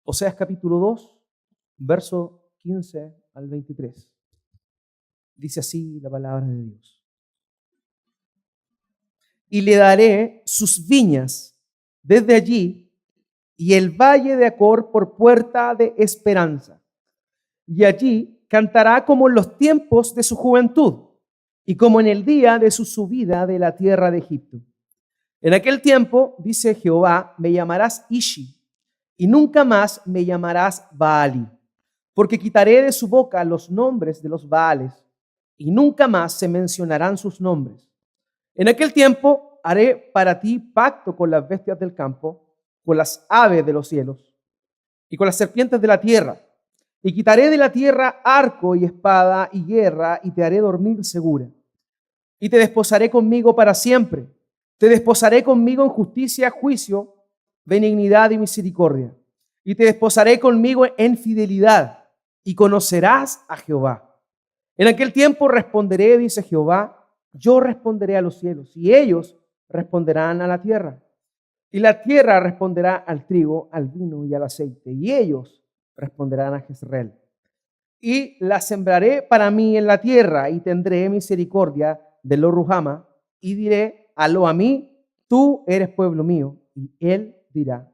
Oseas capítulo 2, verso 15 al 23. Dice así la palabra de Dios. Y le daré sus viñas desde allí y el valle de Acor por puerta de esperanza. Y allí cantará como en los tiempos de su juventud y como en el día de su subida de la tierra de Egipto. En aquel tiempo, dice Jehová, me llamarás Ishi y nunca más me llamarás Baali, porque quitaré de su boca los nombres de los Baales y nunca más se mencionarán sus nombres. En aquel tiempo haré para ti pacto con las bestias del campo, con las aves de los cielos y con las serpientes de la tierra. Y quitaré de la tierra arco y espada y guerra y te haré dormir segura. Y te desposaré conmigo para siempre. Te desposaré conmigo en justicia, juicio, benignidad y misericordia. Y te desposaré conmigo en fidelidad y conocerás a Jehová. En aquel tiempo responderé, dice Jehová, yo responderé a los cielos y ellos responderán a la tierra. Y la tierra responderá al trigo, al vino y al aceite, y ellos responderán a Jezreel. Y la sembraré para mí en la tierra, y tendré misericordia de Lo Ruhama, y diré a Lo Amí, tú eres pueblo mío, y él dirá,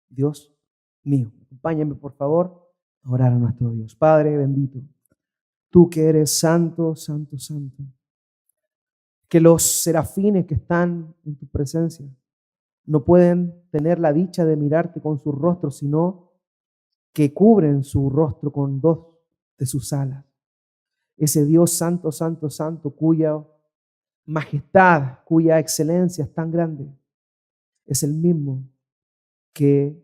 Dios mío. Acompáñame, por favor, a orar a nuestro Dios. Padre bendito, tú que eres santo, santo, santo, que los serafines que están en tu presencia no pueden tener la dicha de mirarte con su rostro, sino que cubren su rostro con dos de sus alas. Ese Dios santo, santo, santo, cuya majestad, cuya excelencia es tan grande, es el mismo que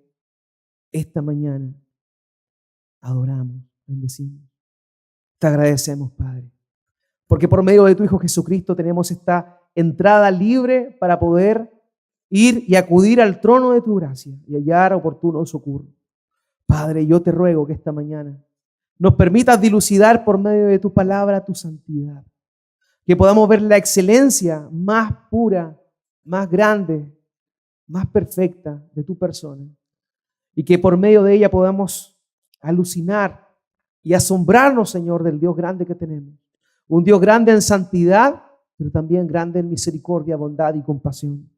esta mañana adoramos, bendecimos. Te agradecemos, Padre, porque por medio de tu Hijo Jesucristo tenemos esta entrada libre para poder ir y acudir al trono de tu gracia y hallar oportuno socorro. Padre, yo te ruego que esta mañana nos permitas dilucidar por medio de tu palabra tu santidad, que podamos ver la excelencia más pura, más grande, más perfecta de tu persona y que por medio de ella podamos alucinar y asombrarnos, Señor, del Dios grande que tenemos. Un Dios grande en santidad, pero también grande en misericordia, bondad y compasión.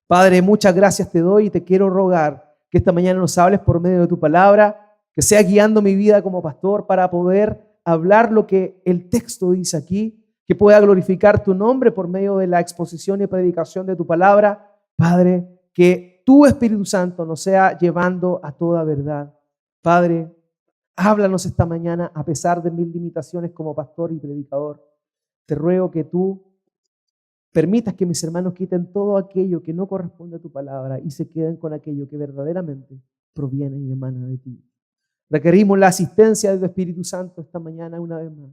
Padre, muchas gracias te doy y te quiero rogar que esta mañana nos hables por medio de tu palabra, que sea guiando mi vida como pastor para poder hablar lo que el texto dice aquí, que pueda glorificar tu nombre por medio de la exposición y predicación de tu palabra. Padre, que tu Espíritu Santo nos sea llevando a toda verdad. Padre, háblanos esta mañana a pesar de mis limitaciones como pastor y predicador. Te ruego que tú permitas que mis hermanos quiten todo aquello que no corresponde a tu palabra y se queden con aquello que verdaderamente proviene y emana de ti. Requerimos la asistencia de tu Espíritu Santo esta mañana una vez más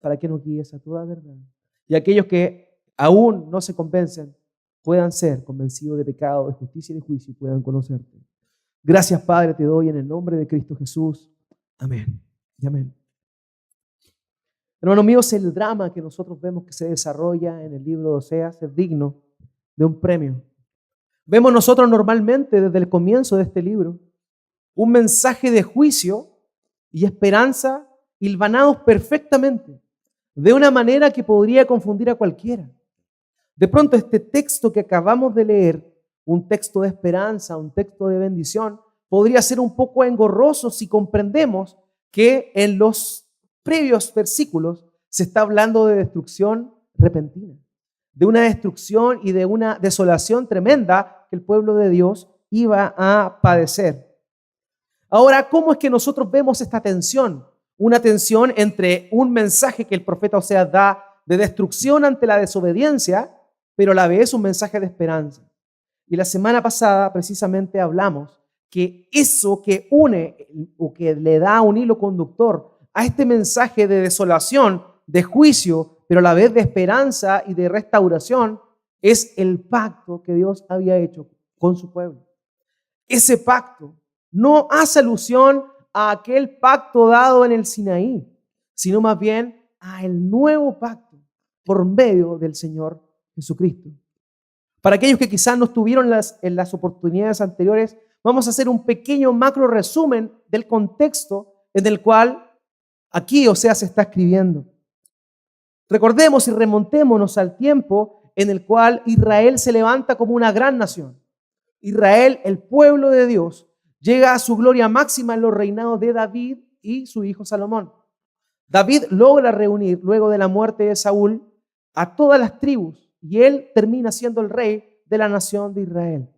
para que nos guíes a toda verdad. Y aquellos que aún no se convencen puedan ser convencidos de pecado, de justicia y de juicio y puedan conocerte. Gracias, Padre, te doy en el nombre de Cristo Jesús. Amén y amén. Hermanos míos, el drama que nosotros vemos que se desarrolla en el libro de Oseas es digno de un premio. Vemos nosotros normalmente desde el comienzo de este libro un mensaje de juicio y esperanza hilvanados perfectamente, de una manera que podría confundir a cualquiera. De pronto este texto que acabamos de leer, un texto de esperanza, un texto de bendición, podría ser un poco engorroso si comprendemos que en los previos versículos se está hablando de destrucción repentina, de una destrucción y de una desolación tremenda que el pueblo de Dios iba a padecer. Ahora, ¿cómo es que nosotros vemos esta tensión? Una tensión entre un mensaje que el profeta Oseas da de destrucción ante la desobediencia, pero a la vez un mensaje de esperanza. Y la semana pasada precisamente hablamos que eso que une o que le da un hilo conductor a este mensaje de desolación, de juicio, pero a la vez de esperanza y de restauración, es el pacto que Dios había hecho con su pueblo. Ese pacto no hace alusión a aquel pacto dado en el Sinaí, sino más bien a el nuevo pacto por medio del Señor Jesucristo. Para aquellos que quizás no estuvieron en las oportunidades anteriores, vamos a hacer un pequeño macro resumen del contexto en el cual aquí Oseas se está escribiendo. Recordemos y remontémonos al tiempo en el cual Israel se levanta como una gran nación. Israel, el pueblo de Dios, llega a su gloria máxima en los reinados de David y su hijo Salomón. David logra reunir, luego de la muerte de Saúl, a todas las tribus y él termina siendo el rey de la nación de Israel.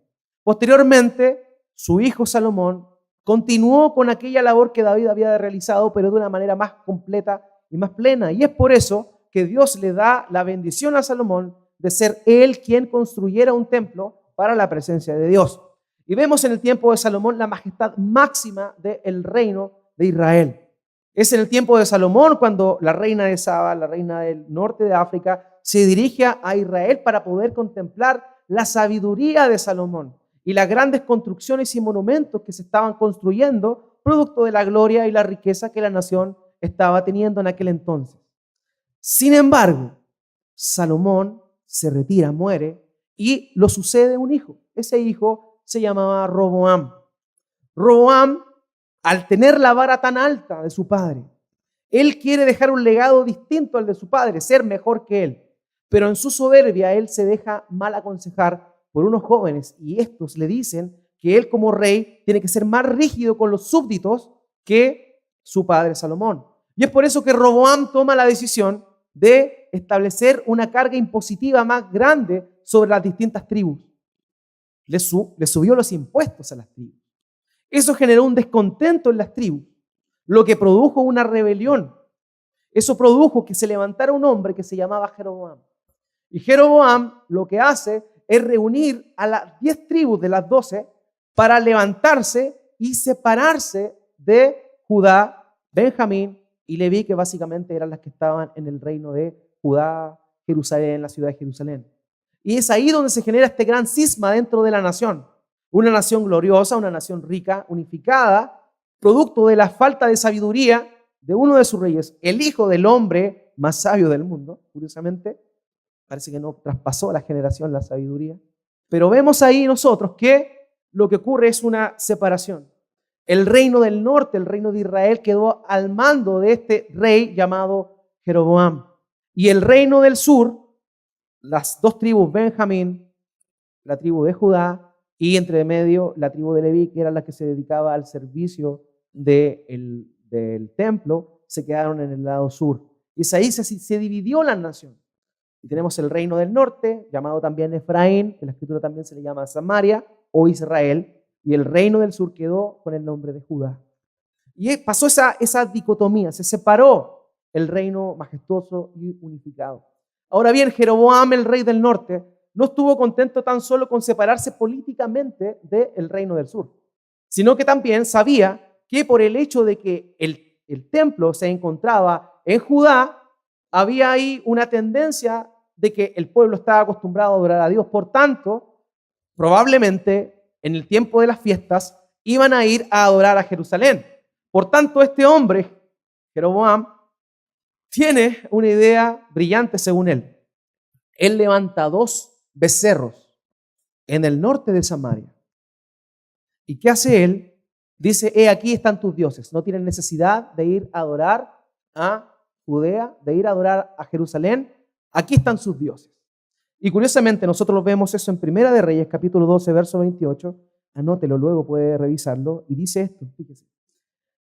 Posteriormente, su hijo Salomón continuó con aquella labor que David había realizado, pero de una manera más completa y más plena. Y es por eso que Dios le da la bendición a Salomón de ser él quien construyera un templo para la presencia de Dios. Y vemos en el tiempo de Salomón la majestad máxima del reino de Israel. Es en el tiempo de Salomón cuando la reina de Saba, la reina del norte de África, se dirige a Israel para poder contemplar la sabiduría de Salomón y las grandes construcciones y monumentos que se estaban construyendo, producto de la gloria y la riqueza que la nación estaba teniendo en aquel entonces. Sin embargo, Salomón se retira, muere, y lo sucede un hijo. Ese hijo se llamaba Roboam. Roboam, al tener la vara tan alta de su padre, él quiere dejar un legado distinto al de su padre, ser mejor que él. Pero en su soberbia, él se deja mal aconsejar por unos jóvenes y estos le dicen que él como rey tiene que ser más rígido con los súbditos que su padre Salomón. Y es por eso que Roboam toma la decisión de establecer una carga impositiva más grande sobre las distintas tribus. Le subió los impuestos a las tribus. Eso generó un descontento en las tribus, lo que produjo una rebelión. Eso produjo que se levantara un hombre que se llamaba Jeroboam. Y Jeroboam lo que hace es reunir a las 10 tribus de las 12 para levantarse y separarse de Judá, Benjamín y Leví, que básicamente eran las que estaban en el reino de Judá, Jerusalén, la ciudad de Jerusalén. Y es ahí donde se genera este gran cisma dentro de la nación. Una nación gloriosa, una nación rica, unificada, producto de la falta de sabiduría de uno de sus reyes, el hijo del hombre más sabio del mundo, curiosamente. Parece que no traspasó a la generación la sabiduría. Pero vemos ahí nosotros que lo que ocurre es una separación. El reino del norte, el reino de Israel, quedó al mando de este rey llamado Jeroboam. Y el reino del sur, las dos tribus, Benjamín, la tribu de Judá, y entre medio la tribu de Leví, que era la que se dedicaba al servicio del templo, se quedaron en el lado sur. Y es ahí se dividió la nación. Y tenemos el reino del norte, llamado también Efraín, que en la escritura también se le llama Samaria o Israel, y el reino del sur quedó con el nombre de Judá. Y pasó esa dicotomía, se separó el reino majestuoso y unificado. Ahora bien, Jeroboam, el rey del norte, no estuvo contento tan solo con separarse políticamente del reino del sur, sino que también sabía que por el hecho de que el templo se encontraba en Judá, había ahí una tendencia de que el pueblo estaba acostumbrado a adorar a Dios. Por tanto, probablemente en el tiempo de las fiestas iban a ir a adorar a Jerusalén. Por tanto, este hombre, Jeroboam, tiene una idea brillante según él. Él levanta 2 becerros en el norte de Samaria. ¿Y qué hace él? Dice, aquí están tus dioses. No tienen necesidad de ir a adorar a Judea, de ir a adorar a Jerusalén. Aquí están sus dioses. Y curiosamente nosotros vemos eso en Primera de Reyes, capítulo 12, verso 28. Anótelo, luego puede revisarlo. Y dice esto, fíjese.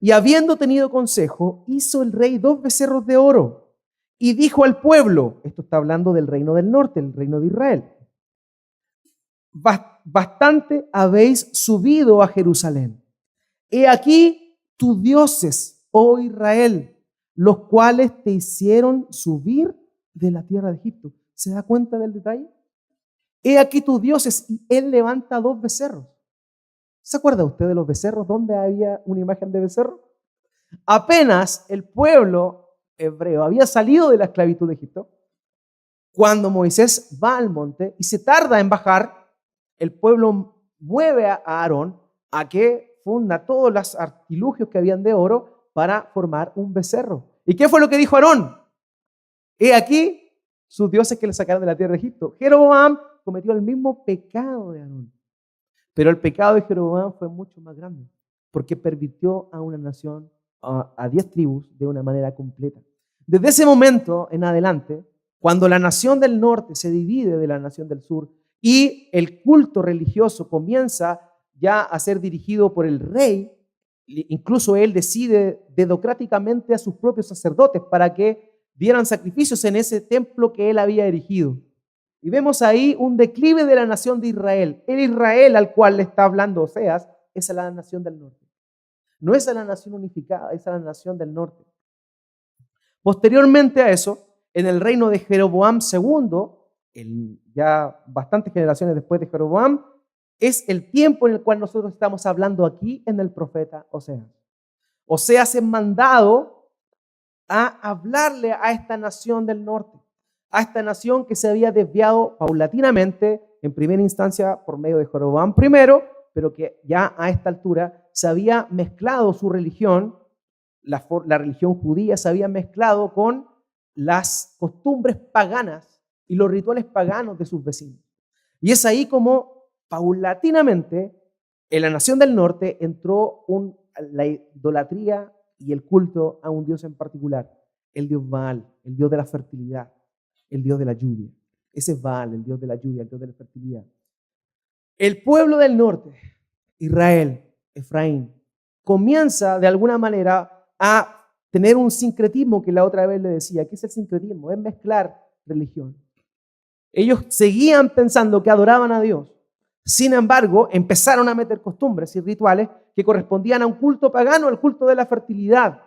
Y habiendo tenido consejo, hizo el rey 2 becerros de oro y dijo al pueblo, esto está hablando del reino del norte, el reino de Israel, bastante habéis subido a Jerusalén. He aquí tus dioses, oh Israel, los cuales te hicieron subir de la tierra de Egipto. ¿Se da cuenta del detalle? He aquí tus dioses, y él levanta 2 becerros. ¿Se acuerda usted de los becerros? ¿Dónde había una imagen de becerro? Apenas el pueblo hebreo había salido de la esclavitud de Egipto, cuando Moisés va al monte y se tarda en bajar, el pueblo mueve a Aarón a que funda todos los artilugios que habían de oro para formar un becerro. ¿Y qué fue lo que dijo Aarón? He aquí sus dioses que le sacaron de la tierra de Egipto. Jeroboam cometió el mismo pecado de Aarón. Pero el pecado de Jeroboam fue mucho más grande, porque pervirtió a una nación, a 10 tribus, de una manera completa. Desde ese momento en adelante, cuando la nación del norte se divide de la nación del sur y el culto religioso comienza ya a ser dirigido por el rey, incluso él decide dedocráticamente a sus propios sacerdotes para que dieran sacrificios en ese templo que él había erigido. Y vemos ahí un declive de la nación de Israel. El Israel al cual le está hablando Oseas es a la nación del norte. No es a la nación unificada, es a la nación del norte. Posteriormente a eso, en el reino de Jeroboam II, ya bastantes generaciones después de Jeroboam, es el tiempo en el cual nosotros estamos hablando aquí en el profeta Oseas. Oseas es mandado a hablarle a esta nación del norte, a esta nación que se había desviado paulatinamente, en primera instancia por medio de Jeroboam I, pero que ya a esta altura se había mezclado su religión, la religión judía se había mezclado con las costumbres paganas y los rituales paganos de sus vecinos. Y es ahí como paulatinamente en la nación del norte entró la idolatría y el culto a un dios en particular, el dios Baal, el dios de la fertilidad, el dios de la lluvia. Ese es Baal, el dios de la lluvia, el dios de la fertilidad. El pueblo del norte, Israel, Efraín, comienza de alguna manera a tener un sincretismo que la otra vez le decía. ¿Qué es el sincretismo? Es mezclar religión. Ellos seguían pensando que adoraban a Dios. Sin embargo, empezaron a meter costumbres y rituales que correspondían a un culto pagano, al culto de la fertilidad.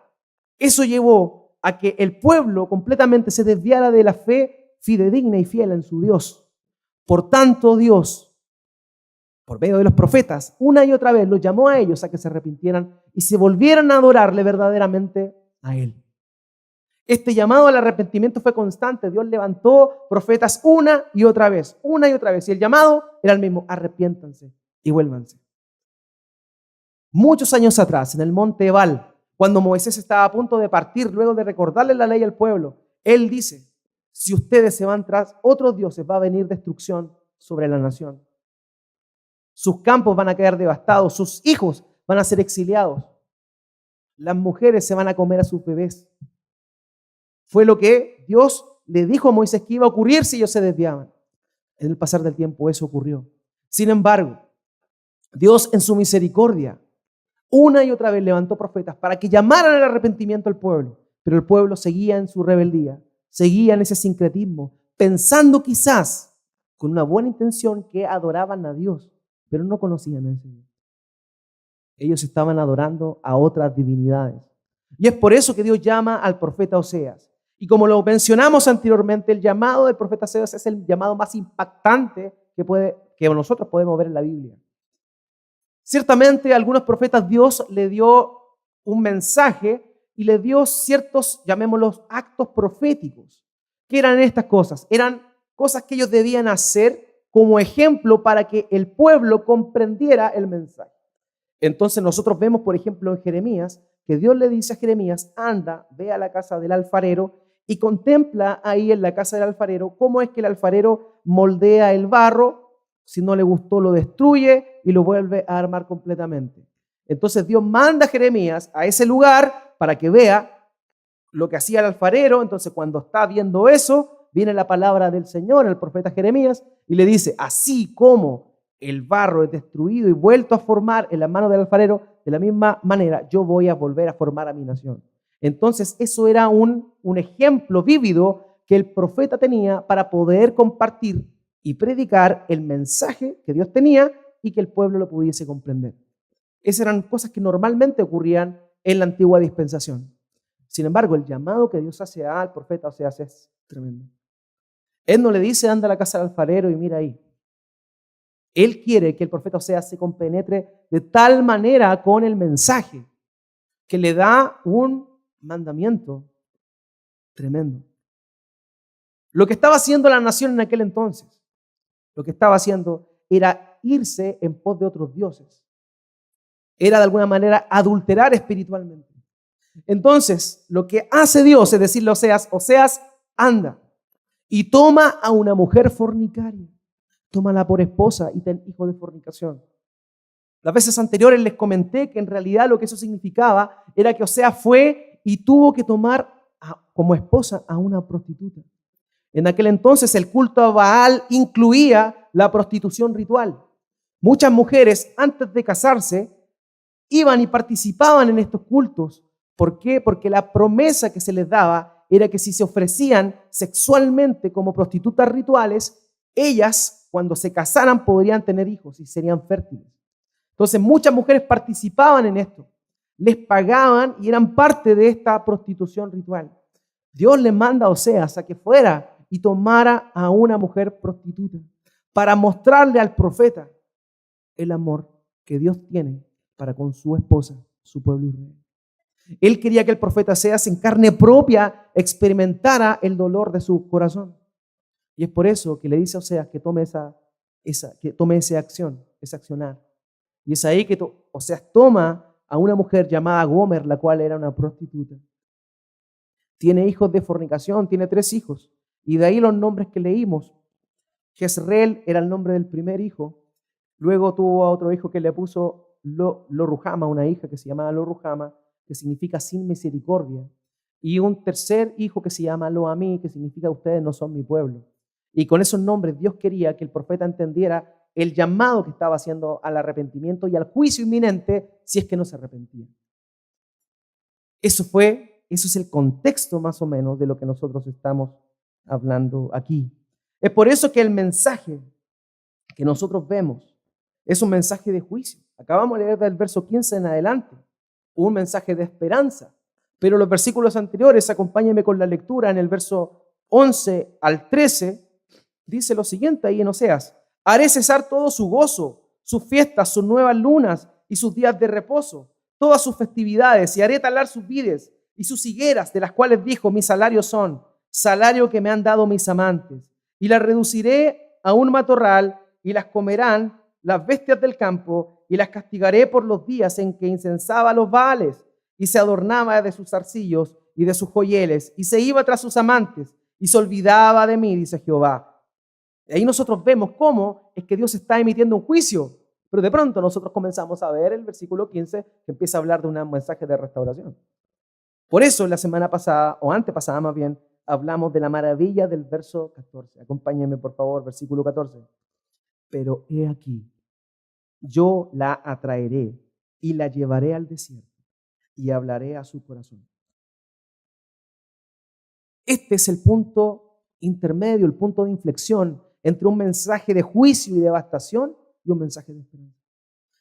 Eso llevó a que el pueblo completamente se desviara de la fe fidedigna y fiel en su Dios. Por tanto, Dios, por medio de los profetas, una y otra vez los llamó a ellos a que se arrepintieran y se volvieran a adorarle verdaderamente a Él. Este llamado al arrepentimiento fue constante. Dios levantó profetas una y otra vez. Y el llamado era el mismo: arrepiéntanse y vuélvanse. Muchos años atrás, en el monte Ebal, cuando Moisés estaba a punto de partir, luego de recordarle la ley al pueblo, él dice: si ustedes se van tras otros dioses, va a venir destrucción sobre la nación. Sus campos van a quedar devastados, sus hijos van a ser exiliados, las mujeres se van a comer a sus bebés. Fue lo que Dios le dijo a Moisés que iba a ocurrir si ellos se desviaban. En el pasar del tiempo eso ocurrió. Sin embargo, Dios en su misericordia una y otra vez levantó profetas para que llamaran al arrepentimiento al pueblo, pero el pueblo seguía en su rebeldía, seguía en ese sincretismo, pensando quizás con una buena intención que adoraban a Dios, pero no conocían a ese Dios. Ellos estaban adorando a otras divinidades. Y es por eso que Dios llama al profeta Oseas. Y como lo mencionamos anteriormente, el llamado del profeta Oseas es el llamado más impactante que nosotros podemos ver en la Biblia. Ciertamente a algunos profetas Dios le dio un mensaje y le dio ciertos, llamémoslos, actos proféticos. ¿Qué eran estas cosas? Eran cosas que ellos debían hacer como ejemplo para que el pueblo comprendiera el mensaje. Entonces nosotros vemos, por ejemplo, en Jeremías, que Dios le dice a Jeremías: anda, ve a la casa del alfarero y contempla ahí en la casa del alfarero cómo es que el alfarero moldea el barro. Si no le gustó, lo destruye y lo vuelve a armar completamente. Entonces Dios manda a Jeremías a ese lugar para que vea lo que hacía el alfarero. Entonces cuando está viendo eso, viene la palabra del Señor, el profeta Jeremías, y le dice: así como el barro es destruido y vuelto a formar en la mano del alfarero, de la misma manera yo voy a volver a formar a mi nación. Entonces eso era un ejemplo vívido que el profeta tenía para poder compartir y predicar el mensaje que Dios tenía y que el pueblo lo pudiese comprender. Esas eran cosas que normalmente ocurrían en la antigua dispensación. Sin embargo, el llamado que Dios hace al profeta Oseas es tremendo. Él no le dice: anda a la casa del alfarero y mira ahí. Él quiere que el profeta Oseas se compenetre de tal manera con el mensaje que le da un mandamiento tremendo. Lo que estaba haciendo la nación en aquel entonces, lo que estaba haciendo era irse en pos de otros dioses. Era de alguna manera adulterar espiritualmente. Entonces, lo que hace Dios es decirle a Oseas: Oseas, anda y toma a una mujer fornicaria. Tómala por esposa y ten hijo de fornicación. Las veces anteriores les comenté que en realidad lo que eso significaba era que Oseas fue y tuvo que tomar como esposa a una prostituta. En aquel entonces el culto a Baal incluía la prostitución ritual. Muchas mujeres antes de casarse iban y participaban en estos cultos. ¿Por qué? Porque la promesa que se les daba era que si se ofrecían sexualmente como prostitutas rituales, ellas cuando se casaran podrían tener hijos y serían fértiles. Entonces muchas mujeres participaban en esto, les pagaban y eran parte de esta prostitución ritual. Dios le manda a Oseas a que fuera y tomara a una mujer prostituta para mostrarle al profeta el amor que Dios tiene para con su esposa, su pueblo Israel. Él quería que el profeta Oseas en carne propia experimentara el dolor de su corazón. Y es por eso que le dice a Oseas que tome esa acción, ese accionar. Y es ahí que Oseas toma a una mujer llamada Gomer, la cual era una prostituta. Tiene hijos de fornicación, tiene 3 hijos. Y de ahí los nombres que leímos. Jezreel era el nombre del primer hijo. Luego tuvo a otro hijo que le puso Lo-Ruhama, una hija que se llamaba Lo-Ruhama, que significa sin misericordia. Y un tercer hijo que se llama Lo-Amí, que significa ustedes no son mi pueblo. Y con esos nombres Dios quería que el profeta entendiera el llamado que estaba haciendo al arrepentimiento y al juicio inminente si es que no se arrepentía. Eso es el contexto más o menos de lo que nosotros estamos hablando aquí. Es por eso que el mensaje que nosotros vemos es un mensaje de juicio. Acabamos de leer del verso 15 en adelante, un mensaje de esperanza. Pero los versículos anteriores, acompáñenme con la lectura, en el verso 11 al 13, dice lo siguiente ahí en Oseas: haré cesar todo su gozo, sus fiestas, sus nuevas lunas y sus días de reposo, todas sus festividades, y haré talar sus vides y sus higueras, de las cuales dijo: mis salarios son salario que me han dado mis amantes, y las reduciré a un matorral, y las comerán las bestias del campo, y las castigaré por los días en que incensaba a los Baales, y se adornaba de sus arcillos y de sus joyeles, y se iba tras sus amantes, y se olvidaba de mí, dice Jehová. Y ahí nosotros vemos cómo es que Dios está emitiendo un juicio, pero de pronto nosotros comenzamos a ver el versículo 15 que empieza a hablar de un mensaje de restauración. Por eso la semana pasada, o antepasada más bien, hablamos de la maravilla del verso 14. Acompáñenme por favor, versículo 14. Pero he aquí, yo la atraeré y la llevaré al desierto y hablaré a su corazón. Este es el punto intermedio, el punto de inflexión entre un mensaje de juicio y devastación y un mensaje de esperanza.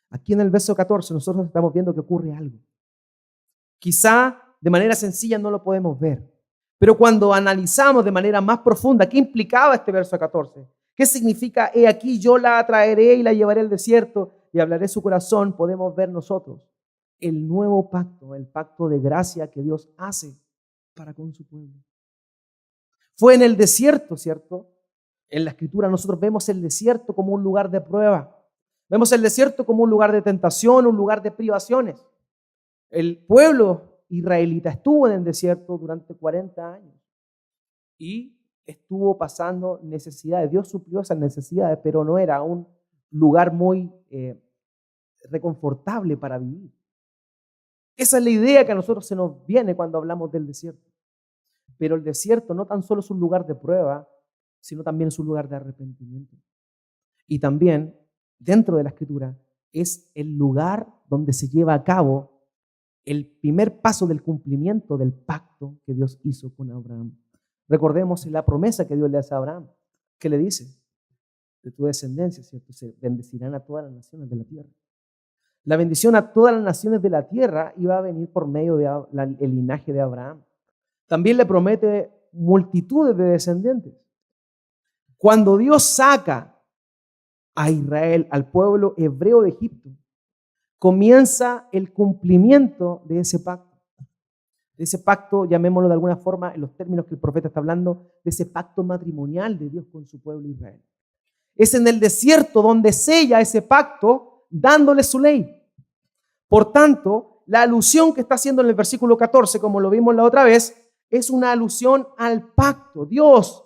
Aquí en el verso 14 nosotros estamos viendo que ocurre algo. Quizá de manera sencilla no lo podemos ver, pero cuando analizamos de manera más profunda qué implicaba este verso 14, qué significa he aquí yo la atraeré y la llevaré al desierto y hablaré su corazón, podemos ver nosotros el nuevo pacto, el pacto de gracia que Dios hace para con su pueblo. Fue en el desierto, ¿cierto? En la Escritura nosotros vemos el desierto como un lugar de prueba. Vemos el desierto como un lugar de tentación, un lugar de privaciones. El pueblo israelita estuvo en el desierto durante 40 años y estuvo pasando necesidades. Dios suplió esas necesidades, pero no era un lugar muy reconfortable para vivir. Esa es la idea que a nosotros se nos viene cuando hablamos del desierto. Pero el desierto no tan solo es un lugar de prueba, sino también es un lugar de arrepentimiento. Y también, dentro de la Escritura, es el lugar donde se lleva a cabo el primer paso del cumplimiento del pacto que Dios hizo con Abraham. Recordemos la promesa que Dios le hace a Abraham, que le dice: de tu descendencia, ¿cierto?, se bendecirán a todas las naciones de la tierra. La bendición a todas las naciones de la tierra iba a venir por medio del linaje de Abraham. También le promete multitudes de descendientes. Cuando Dios saca a Israel, al pueblo hebreo de Egipto, comienza el cumplimiento de ese pacto. De ese pacto, llamémoslo de alguna forma, en los términos que el profeta está hablando, de ese pacto matrimonial de Dios con su pueblo Israel. Es en el desierto donde sella ese pacto, dándole su ley. Por tanto, la alusión que está haciendo en el versículo 14, como lo vimos la otra vez, es una alusión al pacto. Dios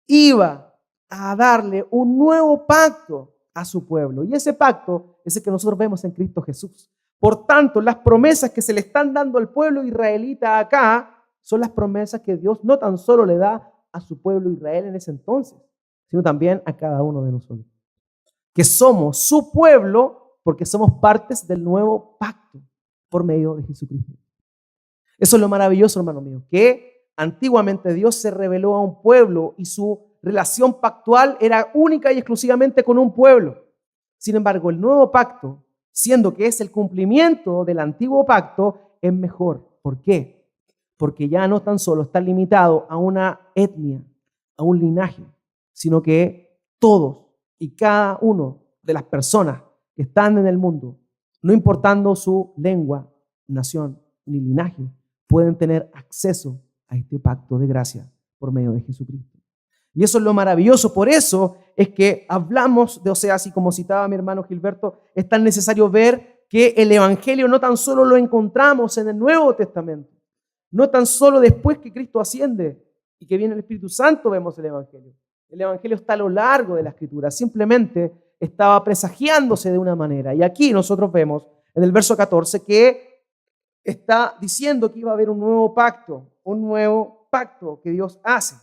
iba a darle un nuevo pacto a su pueblo. Y ese pacto es el que nosotros vemos en Cristo Jesús. Por tanto, las promesas que se le están dando al pueblo israelita acá son las promesas que Dios no tan solo le da a su pueblo Israel en ese entonces, sino también a cada uno de nosotros. Que somos su pueblo porque somos partes del nuevo pacto por medio de Jesucristo. Eso es lo maravilloso, hermano mío, que antiguamente Dios se reveló a un pueblo y su relación pactual era única y exclusivamente con un pueblo. Sin embargo, el nuevo pacto, siendo que es el cumplimiento del antiguo pacto, es mejor. ¿Por qué? Porque ya no tan solo está limitado a una etnia, a un linaje, sino que todos y cada uno de las personas que están en el mundo, no importando su lengua, nación ni linaje, pueden tener acceso a este pacto de gracia por medio de Jesucristo. Y eso es lo maravilloso. Por eso es que hablamos de, o sea, así como citaba mi hermano Gilberto, es tan necesario ver que el Evangelio no tan solo lo encontramos en el Nuevo Testamento, no tan solo después que Cristo asciende y que viene el Espíritu Santo vemos el Evangelio. El Evangelio está a lo largo de la Escritura, simplemente estaba presagiándose de una manera. Y aquí nosotros vemos en el verso 14 que está diciendo que iba a haber un nuevo pacto que Dios hace.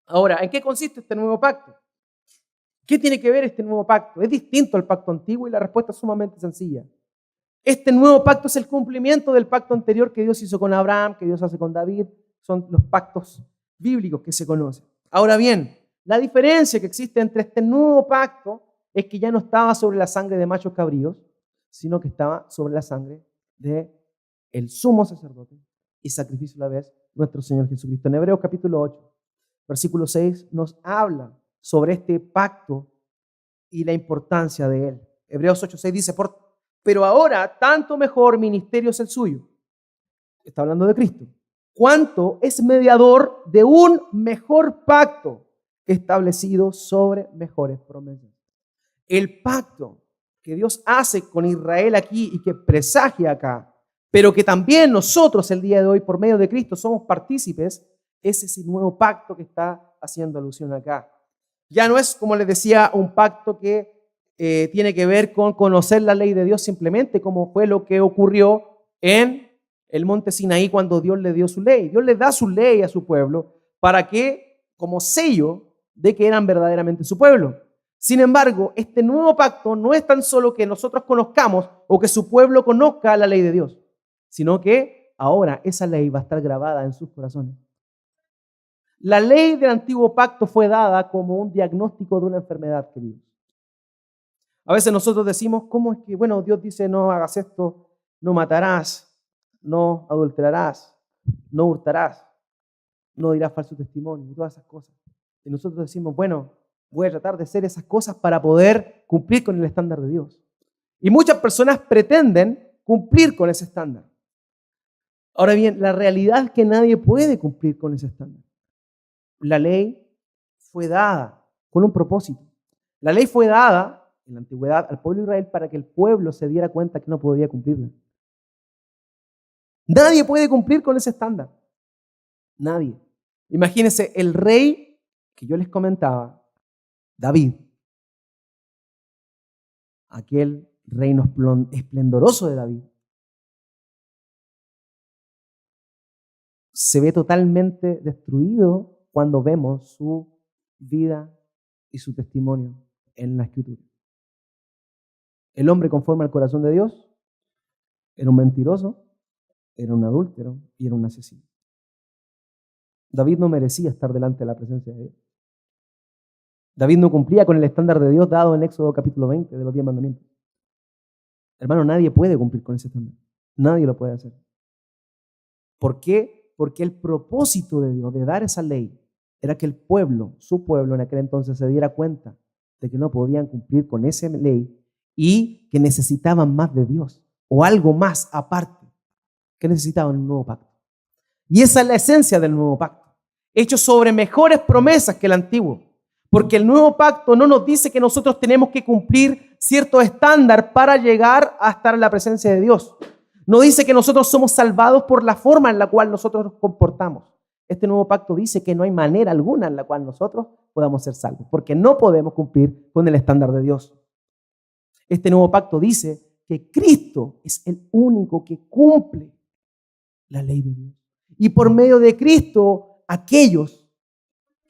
Ahora, ¿en qué consiste este nuevo pacto? ¿Qué tiene que ver este nuevo pacto? ¿Es distinto al pacto antiguo? Y la respuesta es sumamente sencilla. Este nuevo pacto es el cumplimiento del pacto anterior que Dios hizo con Abraham, que Dios hace con David. Son los pactos bíblicos que se conocen. Ahora bien, la diferencia que existe entre este nuevo pacto es que ya no estaba sobre la sangre de machos cabríos, sino que estaba sobre la sangre del sumo sacerdote y sacrificio a la vez nuestro Señor Jesucristo. En Hebreos capítulo 8, versículo 6 nos habla sobre este pacto y la importancia de él. Hebreos 8:6 dice, pero ahora tanto mejor ministerio es el suyo. Está hablando de Cristo. Cuanto es mediador de un mejor pacto establecido sobre mejores promesas. El pacto que Dios hace con Israel aquí y que presagia acá, pero que también nosotros el día de hoy por medio de Cristo somos partícipes, es ese nuevo pacto que está haciendo alusión acá. Ya no es, como les decía, un pacto que tiene que ver con conocer la ley de Dios simplemente, como fue lo que ocurrió en el monte Sinaí cuando Dios le dio su ley. Dios le da su ley a su pueblo para que, como sello de que eran verdaderamente su pueblo. Sin embargo, este nuevo pacto no es tan solo que nosotros conozcamos o que su pueblo conozca la ley de Dios, sino que ahora esa ley va a estar grabada en sus corazones. La ley del antiguo pacto fue dada como un diagnóstico de una enfermedad, queridos. A veces nosotros decimos, ¿cómo es que, bueno, Dios dice no hagas esto, no matarás, no adulterarás, no hurtarás, no dirás falso testimonio y todas esas cosas? Y nosotros decimos, bueno, voy a tratar de hacer esas cosas para poder cumplir con el estándar de Dios. Y muchas personas pretenden cumplir con ese estándar. Ahora bien, la realidad es que nadie puede cumplir con ese estándar. La ley fue dada con un propósito. La ley fue dada en la antigüedad al pueblo de Israel para que el pueblo se diera cuenta que no podía cumplirla. Nadie puede cumplir con ese estándar. Nadie. Imagínense el rey que yo les comentaba, David, aquel reino esplendoroso de David, se ve totalmente destruido cuando vemos su vida y su testimonio en la Escritura. El hombre conforme al corazón de Dios era un mentiroso, era un adúltero y era un asesino. David no merecía estar delante de la presencia de Dios. David no cumplía con el estándar de Dios dado en Éxodo capítulo 20 de los 10 mandamientos. Hermano, nadie puede cumplir con ese estándar. Nadie lo puede hacer. ¿Por qué? Porque el propósito de Dios de dar esa ley era que el pueblo, su pueblo en aquel entonces se diera cuenta de que no podían cumplir con esa ley y que necesitaban más de Dios o algo más aparte, que necesitaban un nuevo pacto. Y esa es la esencia del nuevo pacto, hecho sobre mejores promesas que el antiguo, porque el nuevo pacto no nos dice que nosotros tenemos que cumplir cierto estándar para llegar a estar en la presencia de Dios. No dice que nosotros somos salvados por la forma en la cual nosotros nos comportamos. Este nuevo pacto dice que no hay manera alguna en la cual nosotros podamos ser salvos, porque no podemos cumplir con el estándar de Dios. Este nuevo pacto dice que Cristo es el único que cumple la ley de Dios. Y por medio de Cristo, aquellos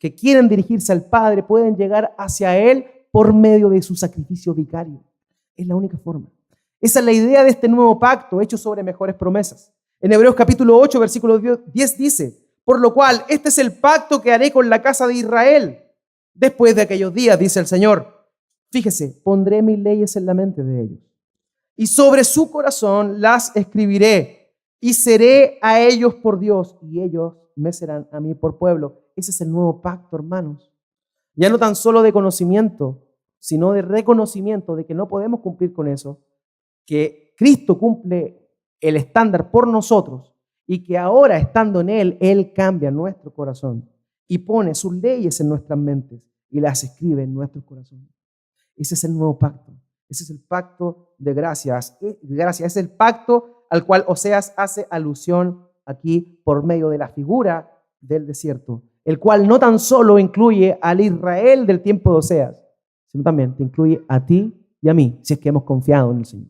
que quieren dirigirse al Padre pueden llegar hacia Él por medio de su sacrificio vicario. Es la única forma. Esa es la idea de este nuevo pacto hecho sobre mejores promesas. En Hebreos capítulo 8, versículo 10 dice: por lo cual, este es el pacto que haré con la casa de Israel después de aquellos días, dice el Señor. Fíjese, pondré mis leyes en la mente de ellos y sobre su corazón las escribiré y seré a ellos por Dios y ellos me serán a mí por pueblo. Ese es el nuevo pacto, hermanos. Ya no tan solo de conocimiento, sino de reconocimiento de que no podemos cumplir con eso, que Cristo cumple el estándar por nosotros y que ahora, estando en Él, Él cambia nuestro corazón y pone sus leyes en nuestras mentes y las escribe en nuestros corazones. Ese es el nuevo pacto. Ese es el pacto de gracias. Es el pacto al cual Oseas hace alusión aquí por medio de la figura del desierto, el cual no tan solo incluye al Israel del tiempo de Oseas, sino también te incluye a ti y a mí, si es que hemos confiado en el Señor.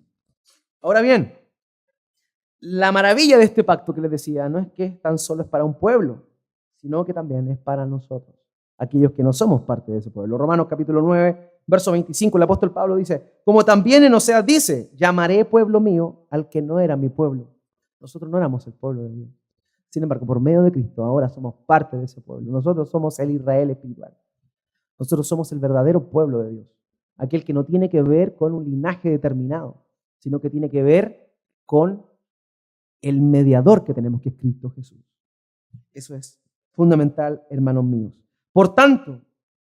Ahora bien, la maravilla de este pacto que les decía no es que tan solo es para un pueblo, sino que también es para nosotros, aquellos que no somos parte de ese pueblo. Romanos capítulo 9, verso 25, el apóstol Pablo dice: como también en Oseas dice, llamaré pueblo mío al que no era mi pueblo. Nosotros no éramos el pueblo de Dios. Sin embargo, por medio de Cristo, ahora somos parte de ese pueblo. Nosotros somos el Israel espiritual. Nosotros somos el verdadero pueblo de Dios. Aquel que no tiene que ver con un linaje determinado, sino que tiene que ver con el mediador que tenemos, que es Cristo Jesús. Eso es fundamental, hermanos míos. Por tanto,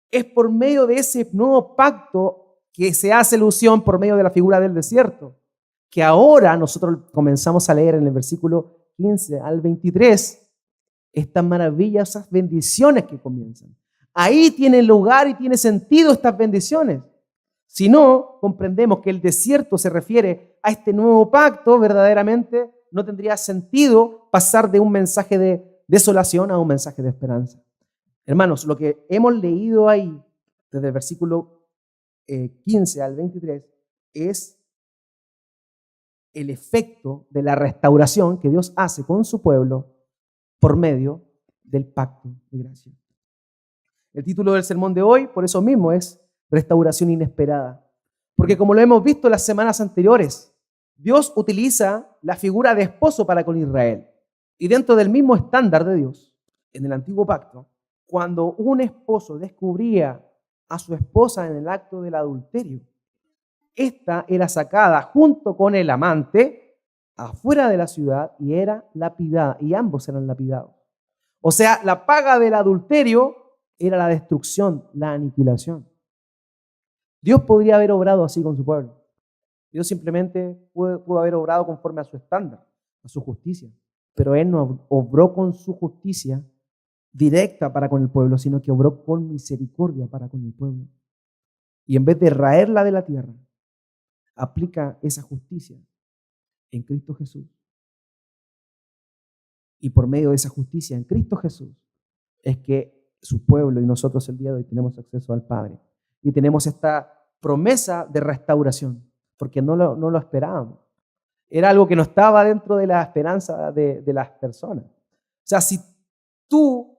es por medio de ese nuevo pacto que se hace alusión por medio de la figura del desierto, que ahora nosotros comenzamos a leer en el versículo 15 al 23, estas maravillosas bendiciones que comienzan. Ahí tiene lugar y tiene sentido estas bendiciones. Si no comprendemos que el desierto se refiere a este nuevo pacto, verdaderamente no tendría sentido pasar de un mensaje de desolación a un mensaje de esperanza. Hermanos, lo que hemos leído ahí, desde el versículo 15 al 23, es el efecto de la restauración que Dios hace con su pueblo por medio del pacto de gracia. El título del sermón de hoy, por eso mismo, es Restauración Inesperada. Porque como lo hemos visto las semanas anteriores, Dios utiliza la figura de esposo para con Israel. Y dentro del mismo estándar de Dios, en el antiguo pacto, cuando un esposo descubría a su esposa en el acto del adulterio, esta era sacada junto con el amante afuera de la ciudad y era lapidada, y ambos eran lapidados. O sea, la paga del adulterio era la destrucción, la aniquilación. Dios podría haber obrado así con su pueblo. Dios simplemente pudo haber obrado conforme a su estándar, a su justicia. Pero Él no obró con su justicia directa para con el pueblo, sino que obró con misericordia para con el pueblo. Y en vez de raerla de la tierra, aplica esa justicia en Cristo Jesús. Y por medio de esa justicia en Cristo Jesús es que su pueblo y nosotros el día de hoy tenemos acceso al Padre. Y tenemos esta promesa de restauración, porque no lo esperábamos. Era algo que no estaba dentro de la esperanza de las personas. O sea, si tú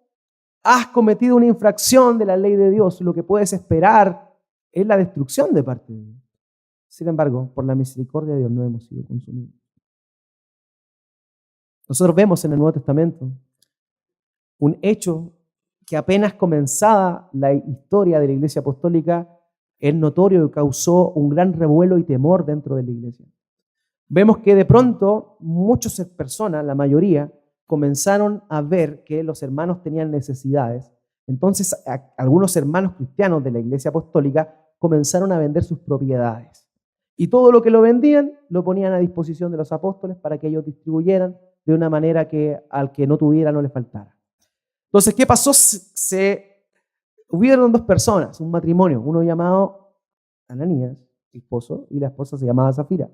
has cometido una infracción de la ley de Dios, lo que puedes esperar es la destrucción de parte de Dios. Sin embargo, por la misericordia de Dios no hemos sido consumidos. Nosotros vemos en el Nuevo Testamento un hecho que apenas comenzada la historia de la Iglesia Apostólica es notorio y causó un gran revuelo y temor dentro de la Iglesia. Vemos que de pronto muchas personas, la mayoría, comenzaron a ver que los hermanos tenían necesidades. Entonces, algunos hermanos cristianos de la Iglesia Apostólica comenzaron a vender sus propiedades. Y todo lo que lo vendían lo ponían a disposición de los apóstoles para que ellos distribuyeran de una manera que al que no tuviera no le faltara. Entonces, ¿qué pasó? Hubieron dos personas, un matrimonio, uno llamado Ananías, esposo, y la esposa se llamaba Zafira.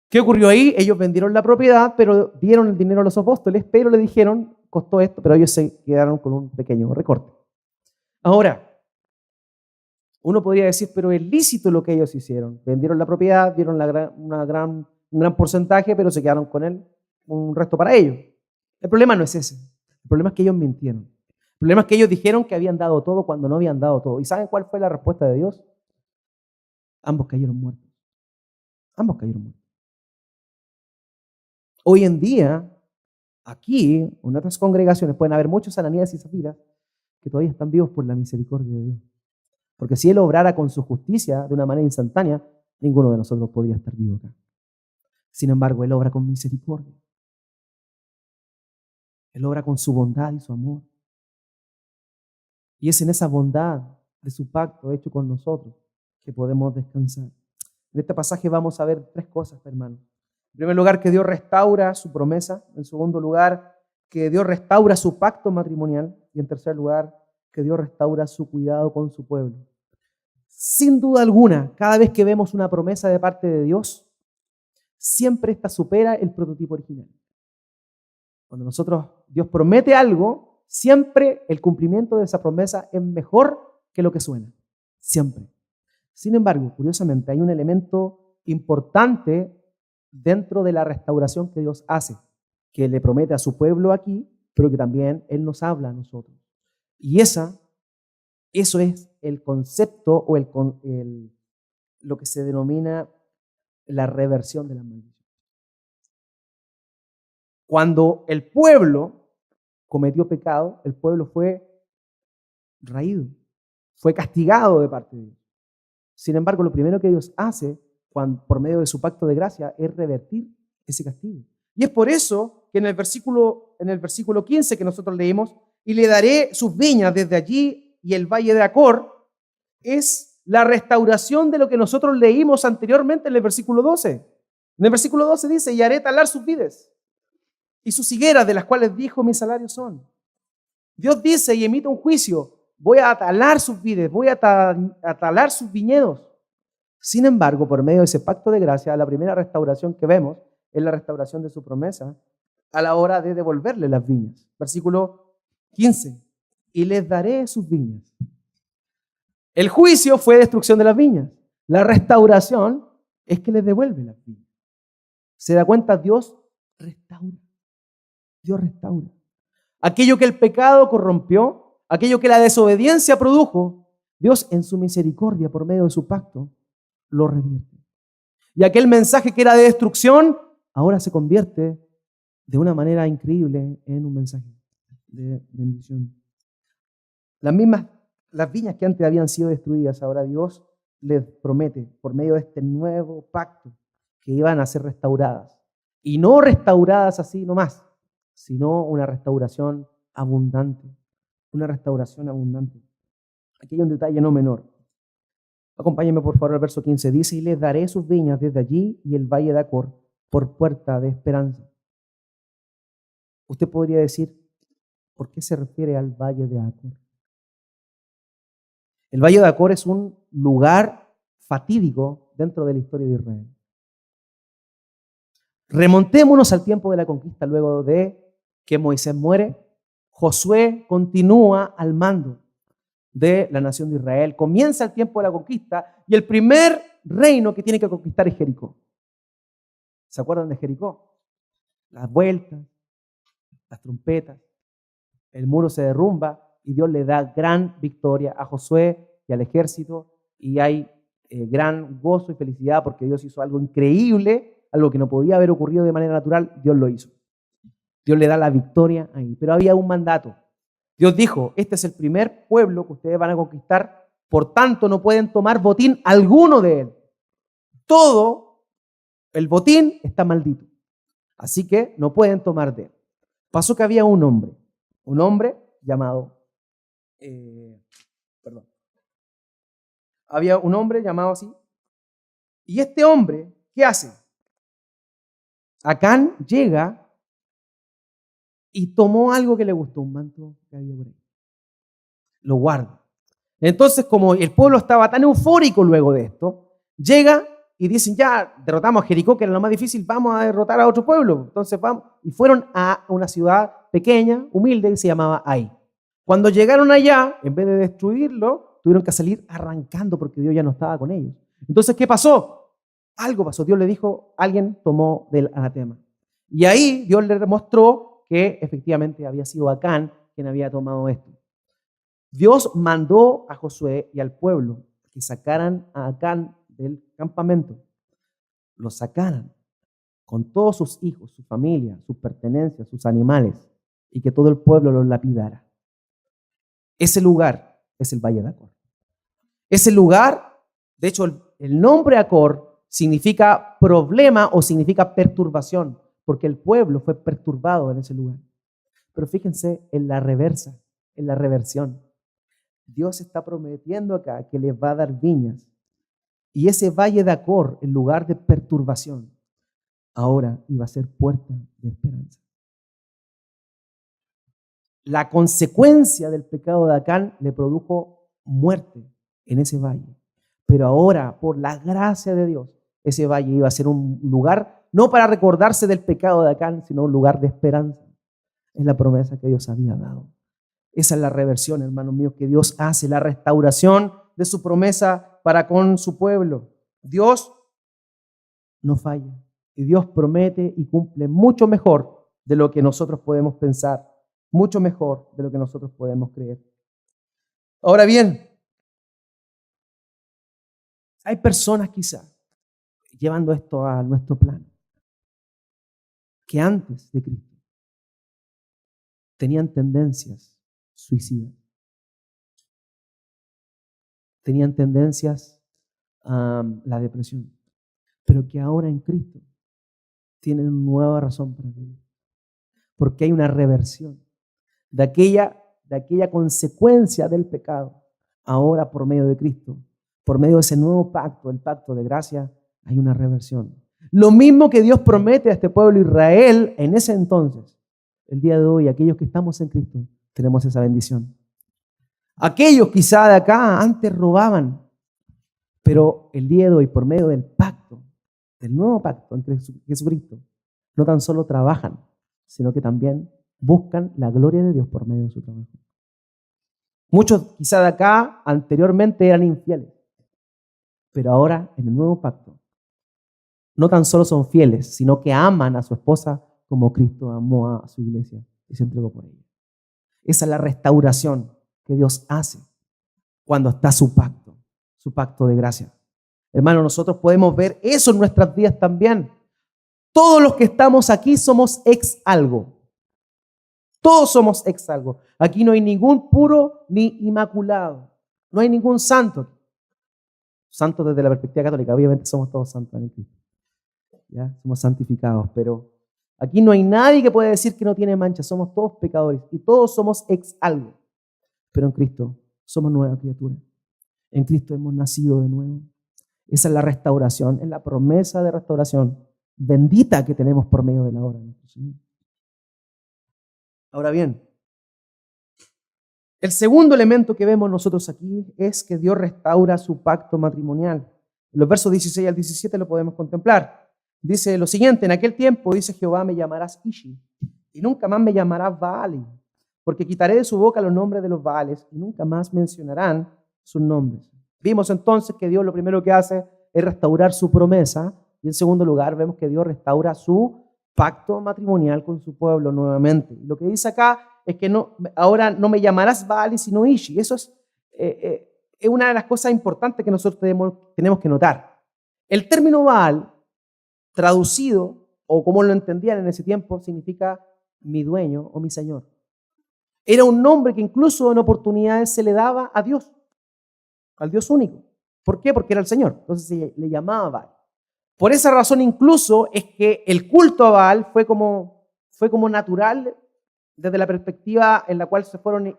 ¿Qué ocurrió ahí? Ellos vendieron la propiedad, pero dieron el dinero a los apóstoles, pero le dijeron, costó esto, pero ellos se quedaron con un pequeño recorte. Ahora, Uno podría decir, pero es lícito lo que ellos hicieron. Vendieron la propiedad, dieron un gran porcentaje, pero se quedaron con él, un resto para ellos. El problema no es ese. El problema es que ellos mintieron. El problema es que ellos dijeron que habían dado todo cuando no habían dado todo. ¿Y saben cuál fue la respuesta de Dios? Ambos cayeron muertos. Ambos cayeron muertos. Hoy en día, aquí, en otras congregaciones, pueden haber muchos Ananías y Zafiras que todavía están vivos por la misericordia de Dios. Porque si Él obrara con su justicia de una manera instantánea, ninguno de nosotros podría estar vivo acá. Sin embargo, Él obra con misericordia. Él obra con su bondad y su amor. Y es en esa bondad de su pacto hecho con nosotros que podemos descansar. En este pasaje vamos a ver tres cosas, hermanos. En primer lugar, que Dios restaura su promesa. En segundo lugar, que Dios restaura su pacto matrimonial. Y en tercer lugar, que Dios restaura su cuidado con su pueblo. Sin duda alguna, cada vez que vemos una promesa de parte de Dios, siempre esta supera el prototipo original. Cuando Dios promete algo, siempre el cumplimiento de esa promesa es mejor que lo que suena. Siempre. Sin embargo, curiosamente, hay un elemento importante dentro de la restauración que Dios hace, que le promete a su pueblo aquí, pero que también Él nos habla a nosotros. Y eso es el concepto o lo que se denomina la reversión de la maldición. Cuando el pueblo cometió pecado, el pueblo fue raído, fue castigado de parte de Dios. Sin embargo, lo primero que Dios hace por medio de su pacto de gracia es revertir ese castigo. Y es por eso que en el versículo 15 que nosotros leímos, y le daré sus viñas desde allí y el valle de Acor, es la restauración de lo que nosotros leímos anteriormente en el versículo 12. En el versículo 12 dice, y haré talar sus vides y sus higueras, de las cuales dijo, mis salarios son. Dios dice y emite un juicio, voy a talar sus vides, voy a talar sus viñedos. Sin embargo, por medio de ese pacto de gracia, la primera restauración que vemos es la restauración de su promesa a la hora de devolverle las viñas. Versículo 15, y les daré sus viñas. El juicio fue destrucción de las viñas. La restauración es que les devuelve las viñas. ¿Se da cuenta? Dios restaura. Dios restaura. Aquello que el pecado corrompió, aquello que la desobediencia produjo, Dios en su misericordia por medio de su pacto lo revierte. Y aquel mensaje que era de destrucción, ahora se convierte de una manera increíble en un mensaje de bendición. Las viñas que antes habían sido destruidas, ahora Dios les promete por medio de este nuevo pacto que iban a ser restauradas. Y no restauradas así nomás, sino una restauración abundante. Una restauración abundante. Aquí hay un detalle no menor. Acompáñenme por favor al verso 15. Dice, y les daré sus viñas desde allí y el valle de Acor por puerta de esperanza. Usted podría decir, ¿por qué se refiere al valle de Acor? El valle de Acor es un lugar fatídico dentro de la historia de Israel. Remontémonos al tiempo de la conquista. Luego de que Moisés muere, Josué continúa al mando de la nación de Israel. Comienza el tiempo de la conquista y el primer reino que tiene que conquistar es Jericó. ¿Se acuerdan de Jericó? Las vueltas, las trompetas, el muro se derrumba y Dios le da gran victoria a Josué y al ejército, y hay gran gozo y felicidad porque Dios hizo algo increíble, algo que no podía haber ocurrido de manera natural. Dios lo hizo. Dios le da la victoria ahí, pero había un mandato. Dios dijo, este es el primer pueblo que ustedes van a conquistar, por tanto no pueden tomar botín alguno de él. Todo el botín está maldito, así que no pueden tomar de él. Pasó que había un hombre llamado, había un hombre llamado así, y este hombre, ¿qué hace? Acán llega y tomó algo que le gustó, un manto que había por ahí. Lo guarda. Entonces, como el pueblo estaba tan eufórico luego de esto, llega y dicen, ya derrotamos a Jericó, que era lo más difícil, vamos a derrotar a otro pueblo. Entonces vamos, y fueron a una ciudad pequeña, humilde, que se llamaba Ai. Cuando llegaron allá, en vez de destruirlo, tuvieron que salir arrancando porque Dios ya no estaba con ellos. Entonces, ¿qué pasó? Algo pasó. Dios le dijo, alguien tomó del anatema. Y ahí Dios le demostró que efectivamente había sido Acán quien había tomado esto. Dios mandó a Josué y al pueblo que sacaran a Acán del campamento. Lo sacaran con todos sus hijos, su familia, sus pertenencias, sus animales, y que todo el pueblo los lapidara. Ese lugar es el Valle de Acor. Ese lugar, de hecho, el nombre Acor significa problema o significa perturbación, porque el pueblo fue perturbado en ese lugar. Pero fíjense en la reversa, en la reversión. Dios está prometiendo acá que les va a dar viñas. Y ese Valle de Acor, en lugar de perturbación, ahora iba a ser puerta de esperanza. La consecuencia del pecado de Acán le produjo muerte en ese valle. Pero ahora, por la gracia de Dios, ese valle iba a ser un lugar, no para recordarse del pecado de Acán, sino un lugar de esperanza. Es la promesa que Dios había dado. Esa es la reversión, hermanos míos, que Dios hace, la restauración de su promesa para con su pueblo. Dios no falla. Y Dios promete y cumple mucho mejor de lo que nosotros podemos pensar, mucho mejor de lo que nosotros podemos creer. Ahora bien, hay personas quizá, llevando esto a nuestro plano, que antes de Cristo tenían tendencias suicidas, tenían tendencias a la depresión, pero que ahora en Cristo tienen una nueva razón para vivir, porque hay una reversión de aquella consecuencia del pecado. Ahora por medio de Cristo, por medio de ese nuevo pacto, el pacto de gracia, hay una reversión. Lo mismo que Dios promete a este pueblo Israel en ese entonces, el día de hoy, aquellos que estamos en Cristo, tenemos esa bendición. Aquellos quizá de acá antes robaban, pero el día de hoy, por medio del pacto, del nuevo pacto entre Jesucristo, no tan solo trabajan, sino que también buscan la gloria de Dios por medio de su trabajo. Muchos quizá de acá anteriormente eran infieles, pero ahora en el nuevo pacto no tan solo son fieles, sino que aman a su esposa como Cristo amó a su iglesia y se entregó por ella. Esa es la restauración que Dios hace cuando está su pacto de gracia. Hermanos, nosotros podemos ver eso en nuestras vidas también. Todos los que estamos aquí somos ex algo. Todos somos ex algo. Aquí no hay ningún puro ni inmaculado. No hay ningún santo. Santos desde la perspectiva católica. Obviamente somos todos santos en Cristo. ¿Ya? Somos santificados, pero aquí no hay nadie que pueda decir que no tiene mancha. Somos todos pecadores y todos somos ex algo. Pero en Cristo somos nueva criatura. En Cristo hemos nacido de nuevo. Esa es la restauración, es la promesa de restauración bendita que tenemos por medio de la obra de nuestro Señor. Ahora bien, el segundo elemento que vemos nosotros aquí es que Dios restaura su pacto matrimonial. En los versos 16 al 17 lo podemos contemplar. Dice lo siguiente: en aquel tiempo, dice Jehová, me llamarás Ishi, y nunca más me llamarás Baali, porque quitaré de su boca los nombres de los Baales, y nunca más mencionarán sus nombres. Vimos entonces que Dios lo primero que hace es restaurar su promesa, y en segundo lugar vemos que Dios restaura su pacto matrimonial con su pueblo nuevamente. Y lo que dice acá es que ahora no me llamarás Baali, sino Ishi. Eso es una de las cosas importantes que nosotros tenemos que notar. El término Baal, traducido, o como lo entendían en ese tiempo, significa mi dueño o mi señor. Era un nombre que incluso en oportunidades se le daba a Dios, al Dios único. ¿Por qué? Porque era el Señor. Entonces se le llamaba Baal. Por esa razón incluso es que el culto a Baal fue como natural desde la perspectiva en la cual se fueron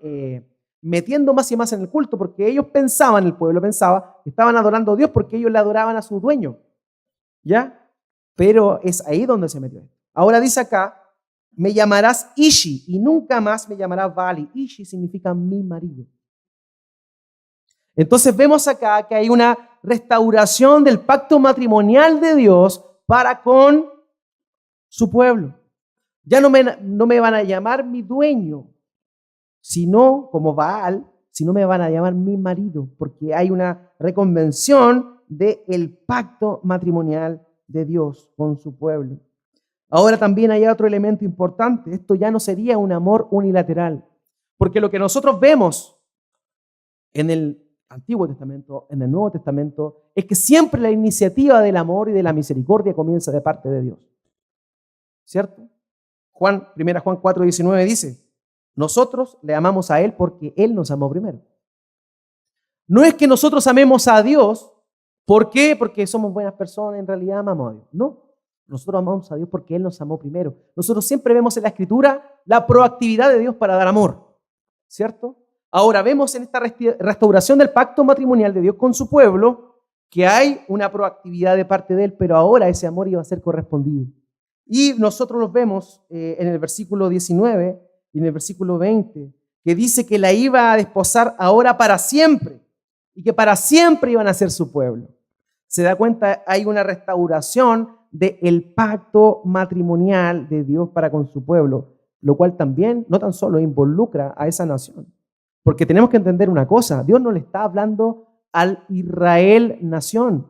metiendo más y más en el culto, porque ellos pensaban, el pueblo pensaba, que estaban adorando a Dios porque ellos le adoraban a su dueño. ¿Ya? Pero es ahí donde se metió. Ahora dice acá, me llamarás Ishi y nunca más me llamarás Baali. Ishi significa mi marido. Entonces vemos acá que hay una restauración del pacto matrimonial de Dios para con su pueblo. Ya no me van a llamar mi dueño, sino como Baal, si no me van a llamar mi marido, porque hay una reconvención del pacto matrimonial de Dios con su pueblo. Ahora también hay otro elemento importante. Esto ya no sería un amor unilateral, porque lo que nosotros vemos en el Antiguo Testamento, en el Nuevo Testamento, es que siempre la iniciativa del amor y de la misericordia comienza de parte de Dios. ¿Cierto? 1 Juan 4:19 dice, nosotros le amamos a Él porque Él nos amó primero. No es que nosotros amemos a Dios, ¿por qué? Porque somos buenas personas, en realidad amamos a Dios. No, nosotros amamos a Dios porque Él nos amó primero. Nosotros siempre vemos en la Escritura la proactividad de Dios para dar amor, ¿cierto? Ahora vemos en esta restauración del pacto matrimonial de Dios con su pueblo que hay una proactividad de parte de Él, pero ahora ese amor iba a ser correspondido. Y nosotros los vemos en el versículo 19 y en el versículo 20, que dice que la iba a desposar ahora para siempre y que para siempre iban a ser su pueblo. Se da cuenta, hay una restauración del pacto matrimonial de Dios para con su pueblo, lo cual también no tan solo involucra a esa nación. Porque tenemos que entender una cosa, Dios no le está hablando al Israel nación,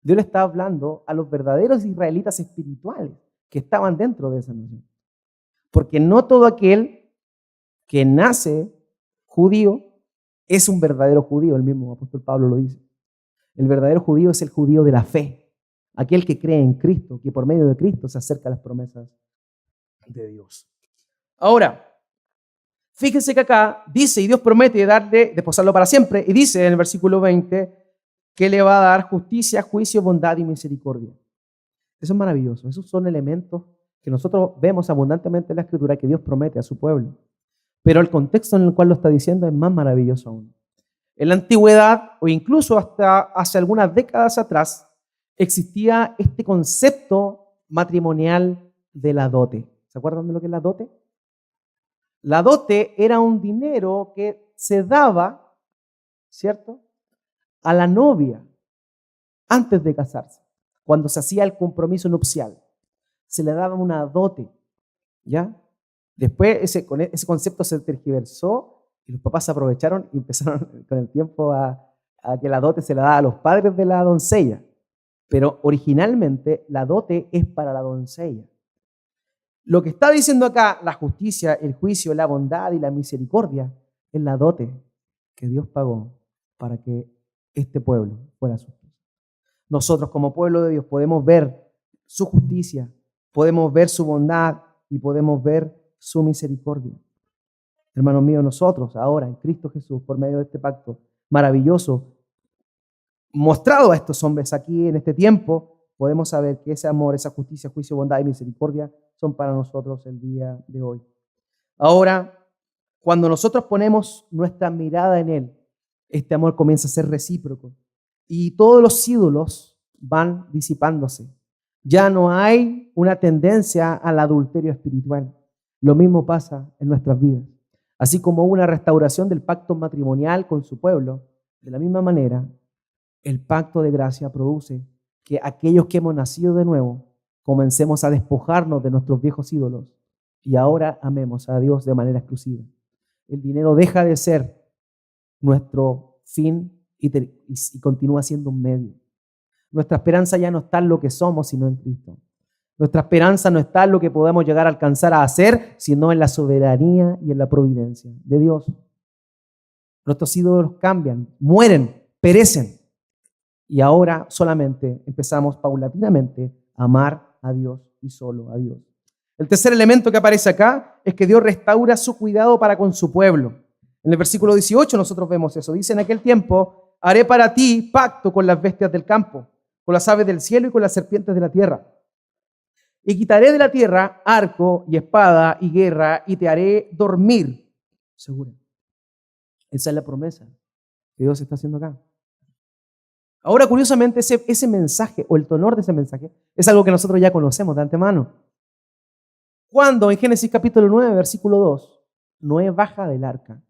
Dios le está hablando a los verdaderos israelitas espirituales que estaban dentro de esa nación. Porque no todo aquel que nace judío es un verdadero judío, el mismo apóstol Pablo lo dice. El verdadero judío es el judío de la fe, aquel que cree en Cristo, que por medio de Cristo se acerca a las promesas de Dios. Ahora, fíjense que acá dice, y Dios promete desposarlo para siempre, y dice en el versículo 20 que le va a dar justicia, juicio, bondad y misericordia. Eso es maravilloso. Esos son elementos que nosotros vemos abundantemente en la Escritura que Dios promete a su pueblo. Pero el contexto en el cual lo está diciendo es más maravilloso aún. En la antigüedad, o incluso hasta hace algunas décadas atrás, existía este concepto matrimonial de la dote. ¿Se acuerdan de lo que es la dote? La dote era un dinero que se daba, ¿cierto?, a la novia antes de casarse, cuando se hacía el compromiso nupcial. Se le daba una dote, ¿ya? Después ese concepto se tergiversó y los papás se aprovecharon y empezaron con el tiempo a que la dote se la daba a los padres de la doncella. Pero originalmente la dote es para la doncella. Lo que está diciendo acá, la justicia, el juicio, la bondad y la misericordia, es la dote que Dios pagó para que este pueblo fuera su esposa. Nosotros como pueblo de Dios podemos ver su justicia, podemos ver su bondad y podemos ver su misericordia. Hermanos míos, nosotros ahora en Cristo Jesús, por medio de este pacto maravilloso, mostrado a estos hombres aquí en este tiempo, podemos saber que ese amor, esa justicia, juicio, bondad y misericordia son para nosotros el día de hoy. Ahora, cuando nosotros ponemos nuestra mirada en Él, este amor comienza a ser recíproco y todos los ídolos van disipándose. Ya no hay una tendencia al adulterio espiritual. Lo mismo pasa en nuestras vidas. Así como hubo una restauración del pacto matrimonial con su pueblo, de la misma manera, el pacto de gracia produce que aquellos que hemos nacido de nuevo comencemos a despojarnos de nuestros viejos ídolos y ahora amemos a Dios de manera exclusiva. El dinero deja de ser nuestro fin y continúa siendo un medio. Nuestra esperanza ya no está en lo que somos, sino en Cristo. Nuestra esperanza no está en lo que podemos llegar a alcanzar a hacer, sino en la soberanía y en la providencia de Dios. Nuestros ídolos cambian, mueren, perecen. Y ahora solamente empezamos paulatinamente a amar a Dios y solo a Dios. El tercer elemento que aparece acá es que Dios restaura su cuidado para con su pueblo. En el versículo 18 nosotros vemos eso. Dice, en aquel tiempo haré para ti pacto con las bestias del campo, con las aves del cielo y con las serpientes de la tierra. Y quitaré de la tierra arco y espada y guerra y te haré dormir. Seguro. Esa es la promesa que Dios está haciendo acá. Ahora, curiosamente, ese mensaje o el tenor de ese mensaje es algo que nosotros ya conocemos de antemano. Cuando en Génesis capítulo 9, versículo 2, Noé baja del arca,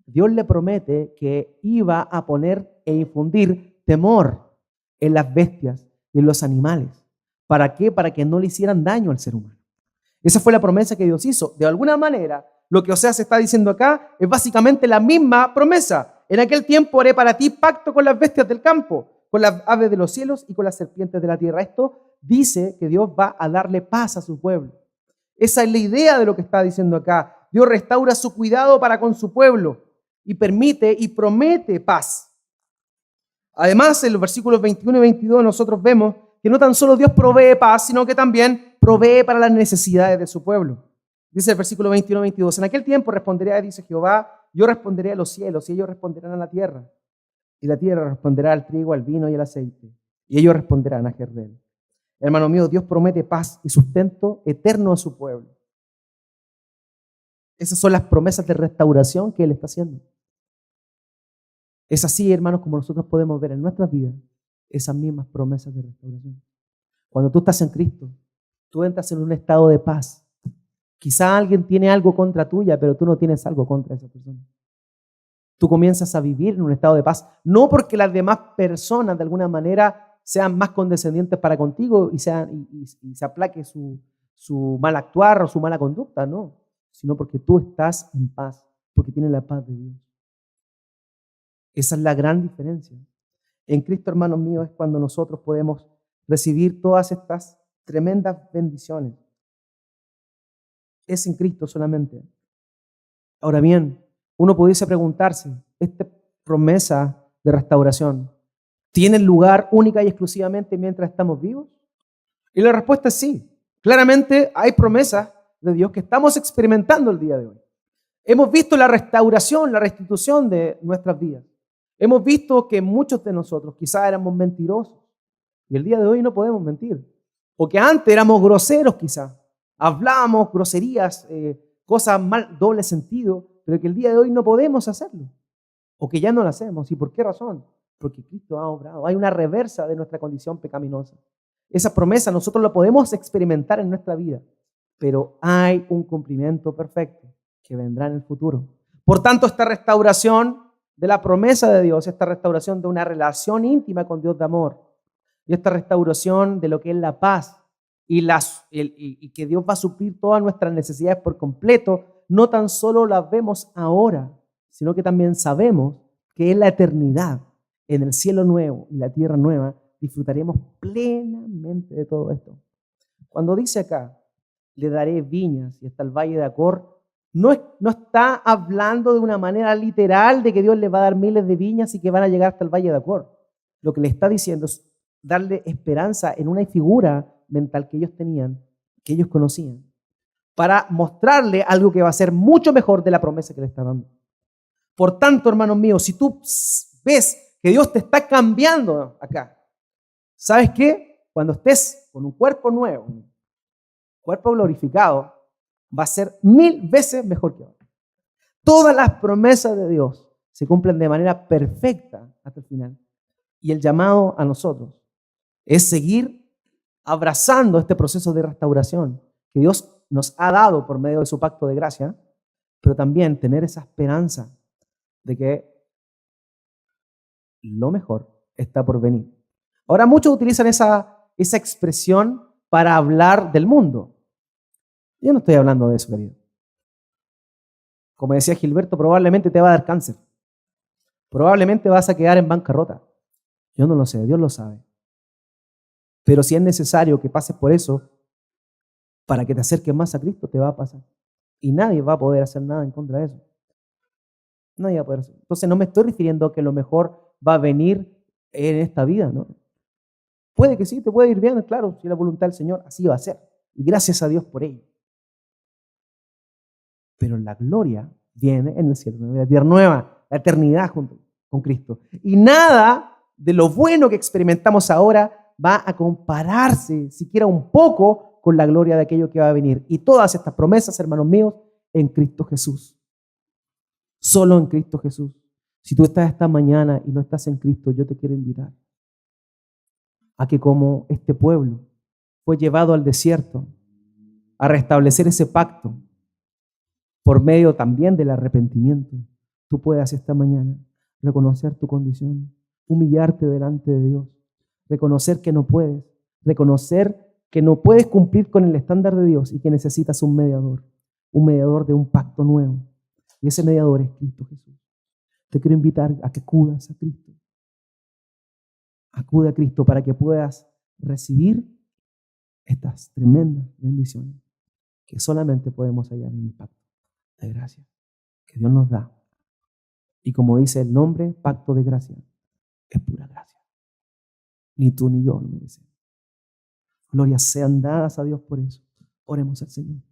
Dios le promete que iba a poner e infundir temor en las bestias y en los animales. ¿Para qué? Para que no le hicieran daño al ser humano. Esa fue la promesa que Dios hizo. De alguna manera, Lo que Oseas está diciendo acá es básicamente la misma promesa. En aquel tiempo haré para ti pacto con las bestias del campo, con las aves de los cielos y con las serpientes de la tierra. Esto dice que Dios va a darle paz a su pueblo. Esa es la idea de lo que está diciendo acá. Dios restaura su cuidado para con su pueblo y permite y promete paz. Además, en los versículos 21 y 22 nosotros vemos que no tan solo Dios provee paz, sino que también provee para las necesidades de su pueblo. Dice el versículo 21 y 22, en aquel tiempo responderé, dice Jehová, yo responderé a los cielos y ellos responderán a la tierra. Y la tierra responderá al trigo, al vino y al aceite. Y ellos responderán a Jezreel. Hermano mío, Dios promete paz y sustento eterno a su pueblo. Esas son las promesas de restauración que Él está haciendo. Es así, hermanos, como nosotros podemos ver en nuestras vidas esas mismas promesas de restauración. Cuando tú estás en Cristo, tú entras en un estado de paz. Quizá alguien tiene algo contra tuya, pero tú no tienes algo contra esa persona. Tú comienzas a vivir en un estado de paz, no porque las demás personas de alguna manera sean más condescendientes para contigo y se aplaque su mal actuar o su mala conducta, no, sino porque tú estás en paz, porque tienes la paz de Dios. Esa es la gran diferencia. En Cristo, hermanos míos, es cuando nosotros podemos recibir todas estas tremendas bendiciones. Es en Cristo solamente. Ahora bien, uno pudiese preguntarse, ¿esta promesa de restauración tiene lugar única y exclusivamente mientras estamos vivos? Y la respuesta es sí. Claramente hay promesas de Dios que estamos experimentando el día de hoy. Hemos visto la restauración, la restitución de nuestras vidas. Hemos visto que muchos de nosotros quizás éramos mentirosos y el día de hoy no podemos mentir. O que antes éramos groseros quizás. Hablábamos groserías, cosas mal, doble sentido, pero que el día de hoy no podemos hacerlo. O que ya no lo hacemos. ¿Y por qué razón? Porque Cristo ha obrado. Hay una reversa de nuestra condición pecaminosa. Esa promesa nosotros la podemos experimentar en nuestra vida, pero hay un cumplimiento perfecto que vendrá en el futuro. Por tanto, esta restauración de la promesa de Dios, esta restauración de una relación íntima con Dios de amor, y esta restauración de lo que es la paz, y que Dios va a suplir todas nuestras necesidades por completo, no tan solo las vemos ahora, sino que también sabemos que en la eternidad, en el cielo nuevo y la tierra nueva, disfrutaremos plenamente de todo esto. Cuando dice acá, le daré viñas y hasta el valle de Acor, no está hablando de una manera literal de que Dios le va a dar miles de viñas y que van a llegar hasta el valle de Acor. Lo que le está diciendo es darle esperanza en una figura mental que ellos tenían, que ellos conocían, para mostrarle algo que va a ser mucho mejor de la promesa que le está dando. Por tanto, hermanos míos, si tú ves que Dios te está cambiando acá, ¿sabes qué? Cuando estés con un cuerpo nuevo, un cuerpo glorificado, va a ser 1000 veces mejor que ahora. Todas las promesas de Dios se cumplen de manera perfecta hasta el final. Y el llamado a nosotros es seguir abrazando este proceso de restauración que Dios nos ha dado por medio de su pacto de gracia, pero también tener esa esperanza de que lo mejor está por venir. Ahora muchos utilizan esa expresión para hablar del mundo. Yo no estoy hablando de eso, querido. Como decía Gilberto, probablemente te va a dar cáncer. Probablemente vas a quedar en bancarrota. Yo no lo sé, Dios lo sabe. Pero si es necesario que pases por eso, para que te acerques más a Cristo, te va a pasar. Y nadie va a poder hacer nada en contra de eso. Nadie va a poder hacer. Entonces no me estoy refiriendo a que lo mejor va a venir en esta vida, ¿no? Puede que sí, te puede ir bien, claro, si la voluntad del Señor, así va a ser. Y gracias a Dios por ello. Pero la gloria viene en el cielo, en la tierra nueva, la eternidad junto con Cristo. Y nada de lo bueno que experimentamos ahora va a compararse siquiera un poco con la gloria de aquello que va a venir. Y todas estas promesas, hermanos míos, en Cristo Jesús. Solo en Cristo Jesús. Si tú estás esta mañana y no estás en Cristo, yo te quiero invitar a que como este pueblo fue llevado al desierto a restablecer ese pacto por medio también del arrepentimiento, tú puedas esta mañana reconocer tu condición, humillarte delante de Dios, reconocer que no puedes, reconocer que no puedes cumplir con el estándar de Dios y que necesitas un mediador. un mediador de un pacto nuevo. Y ese mediador es Cristo Jesús. Te quiero invitar a que acudas a Cristo. Acude a Cristo para que puedas recibir estas tremendas bendiciones que solamente podemos hallar en el pacto de gracia que Dios nos da. Y como dice el nombre, pacto de gracia, es pura gracia. Ni tú ni yo lo merecemos. Glorias sean dadas a Dios por eso. Oremos al Señor.